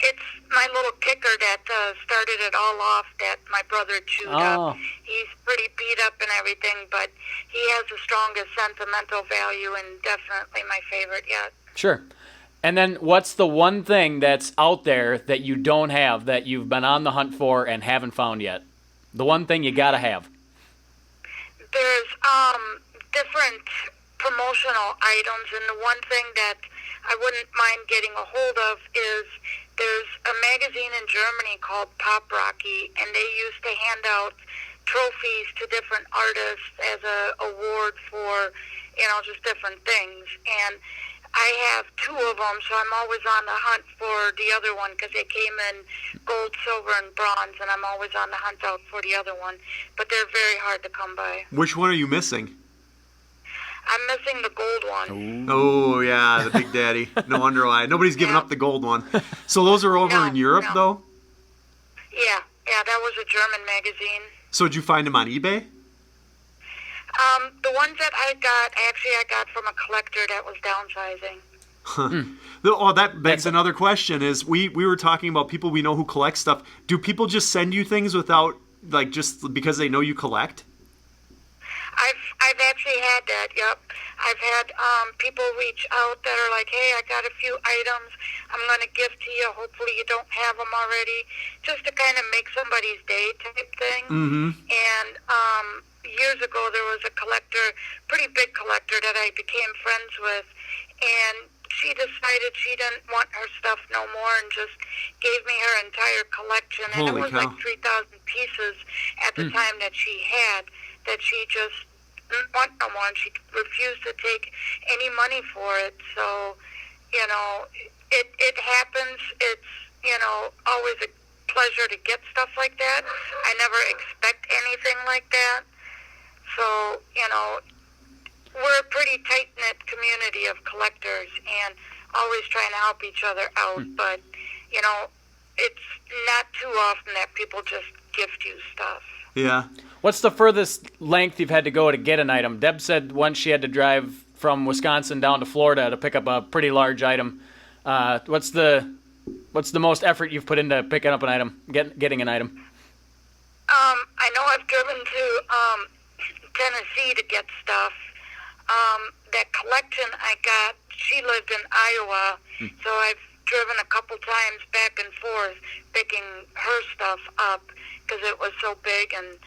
It's my little kicker that started it all off that my brother chewed up. He's pretty beat up and everything, but he has the strongest sentimental value and definitely my favorite yet. Sure. And then what's the one thing that's out there that you don't have, that you've been on the hunt for and haven't found yet? The one thing you gotta have. There's different promotional items, and the one thing that I wouldn't mind getting a hold of is there's a magazine in Germany called Pop Rocky, and they used to hand out trophies to different artists as a award for, just different things. And I have 2 of them, so I'm always on the hunt for the other one, because they came in gold, silver, and bronze, and I'm always on the hunt out for the other one. But they're very hard to come by. Which one are you missing? I'm missing the gold one. Oh, yeah, the Big Daddy. No wonder why. Nobody's giving up the gold one. So those are over in Europe, though? Yeah, that was a German magazine. So did you find them on eBay? The ones that I got from a collector that was downsizing. Oh, that begs another question. Is we were talking about people we know who collect stuff. Do people just send you things without, like, just because they know you collect? I've actually had that. Yep, I've had people reach out that are like, "Hey, I got a few items. I'm going to give to you. Hopefully, you don't have them already," just to kind of make somebody's day type thing. Mm-hmm. And years ago, there was a collector, pretty big collector, that I became friends with, and she decided she didn't want her stuff no more and just gave me her entire collection. And Holy it was cow. like 3,000 pieces at the time that she had, that she just didn't want no more, and she refused to take any money for it. So, you know, it happens. It's, you know, always a pleasure to get stuff like that. I never expect anything like that. So, you know, we're a pretty tight-knit community of collectors and always trying to help each other out. But, you know, it's not too often that people just gift you stuff. Yeah. What's the furthest length you've had to go to get an item? Deb said once she had to drive from Wisconsin down to Florida to pick up a pretty large item. What's the most effort you've put into picking up an item, getting an item? I know I've driven to Tennessee to get stuff. That collection I got, she lived in Iowa, so I've driven a couple times back and forth picking her stuff up because it was so big. And,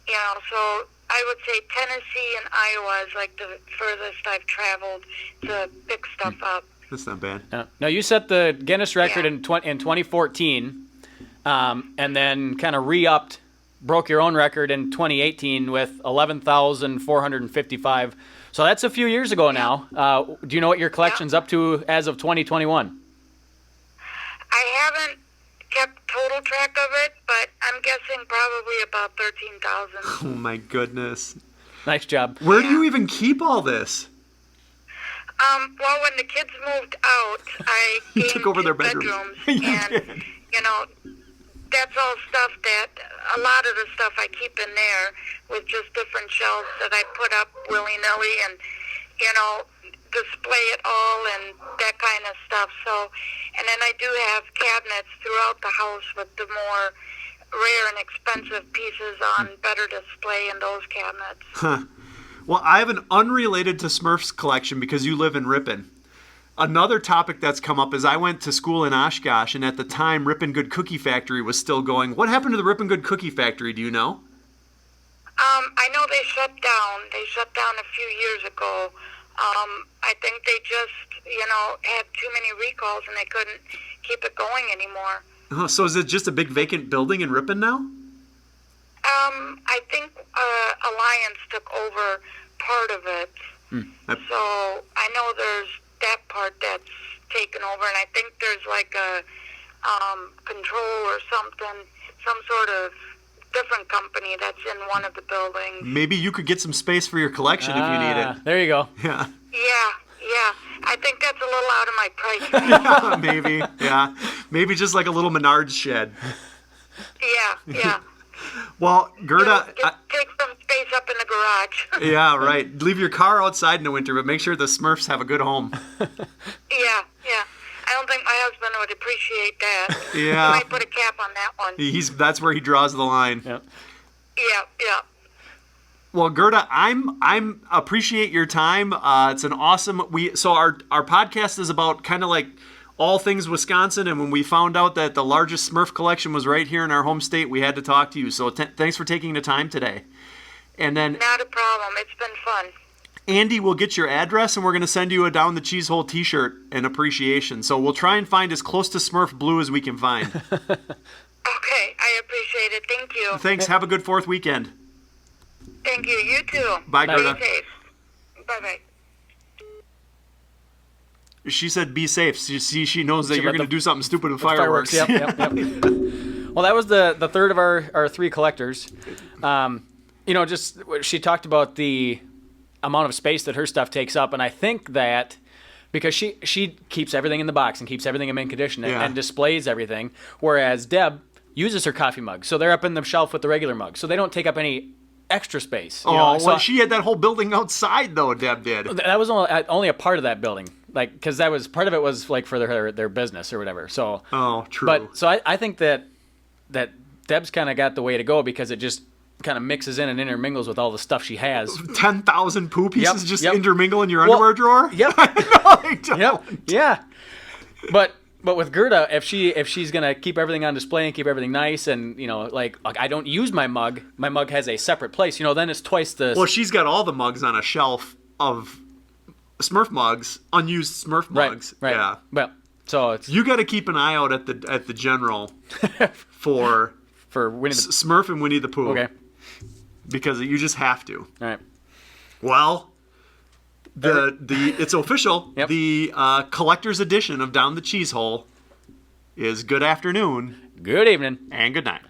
you know, so I would say Tennessee and Iowa is like the furthest I've traveled to pick stuff up. That's not bad. Now, you set the Guinness record in 2014, and then kind of re-upped, broke your own record in 2018 with 11,455. So that's a few years ago now. Do you know what your collection's up to as of 2021? I haven't kept total track of it, but I'm guessing probably about 13,000. Oh my goodness. Nice job. Where do you even keep all this? Well, when the kids moved out, I You gained took over 2 their bedrooms. bedrooms, You and did. you know, that's all stuff that a lot of the stuff I keep in there with just different shelves that I put up willy-nilly and, you know, display it all and that kind of stuff. So, and then I do have cabinets throughout the house with the more rare and expensive pieces on better display in those cabinets. Well, I have an unrelated to Smurfs collection because you live in Ripon. Another topic that's come up is I went to school in Oshkosh, and at the time, Ripon Good Cookie Factory was still going. What happened to the Ripon Good Cookie Factory? Do you know? I know they shut down. They shut down a few years ago. I think they just, you know, had too many recalls and they couldn't keep it going anymore. Oh, so is it just a big vacant building in Ripon now? I think Alliance took over part of it. So I know there's that part that's taken over, and I think there's like a control or something, some sort of different company that's in one of the buildings. Maybe you could get some space for your collection if you need it. There you go. Yeah. Yeah. I think that's a little out of my price range. Maybe. Yeah. Maybe just like a little Menards shed. Yeah. Well, Gerda, Just take some space up in the garage. yeah, right. Leave your car outside in the winter, but make sure the Smurfs have a good home. Yeah. I don't think my husband would appreciate that. Yeah. I might put a cap on that one. That's where he draws the line. Yep. Yeah. Well, Gerda, I'm appreciate your time. It's an awesome. So our podcast is about kind of like all things Wisconsin, and when we found out that the largest Smurf collection was right here in our home state, we had to talk to you. So thanks for taking the time today. And then Not a problem. It's been fun. Andy will get your address, and we're going to send you a Down the Cheezehole t-shirt in appreciation. So we'll try and find as close to Smurf Blue as we can find. Okay, I appreciate it. Thank you. Thanks. Have a good 4th weekend. Thank you. You too. Bye, Bye. Gerda. Be safe. Bye-bye. She said be safe. She knows that you're going to do something stupid with fireworks. Yep. Well, that was the third of our 3 collectors. Just she talked about the amount of space that her stuff takes up, and I think that because she keeps everything in the box and keeps everything in mint condition and displays everything, whereas Deb uses her coffee mug, so they're up in the shelf with the regular mug, so they don't take up any extra space. Well, she had that whole building outside, though. Deb did. That was only a part of that building, like because that was part of it was like for their business or whatever. So. Oh, true. But so I think that Deb's kind of got the way to go because it just kind of mixes in and intermingles with all the stuff she has. 10,000 poo pieces just yep. intermingle in your underwear drawer? Yep. No, they don't. Yep. Yeah. But with Gerda, if she's gonna keep everything on display and keep everything nice, and like I don't use my mug has a separate place. Then it's twice the. Well, she's got all the mugs on a shelf of Smurf mugs, unused Smurf mugs. Right. Yeah. Well, so it's you got to keep an eye out at the general for Winnie the Smurf and Winnie the Pooh. Okay. Because you just have to. All right. Well, it's official. Yep. The collector's edition of Down the Cheezehole is good afternoon, Good evening. and good night.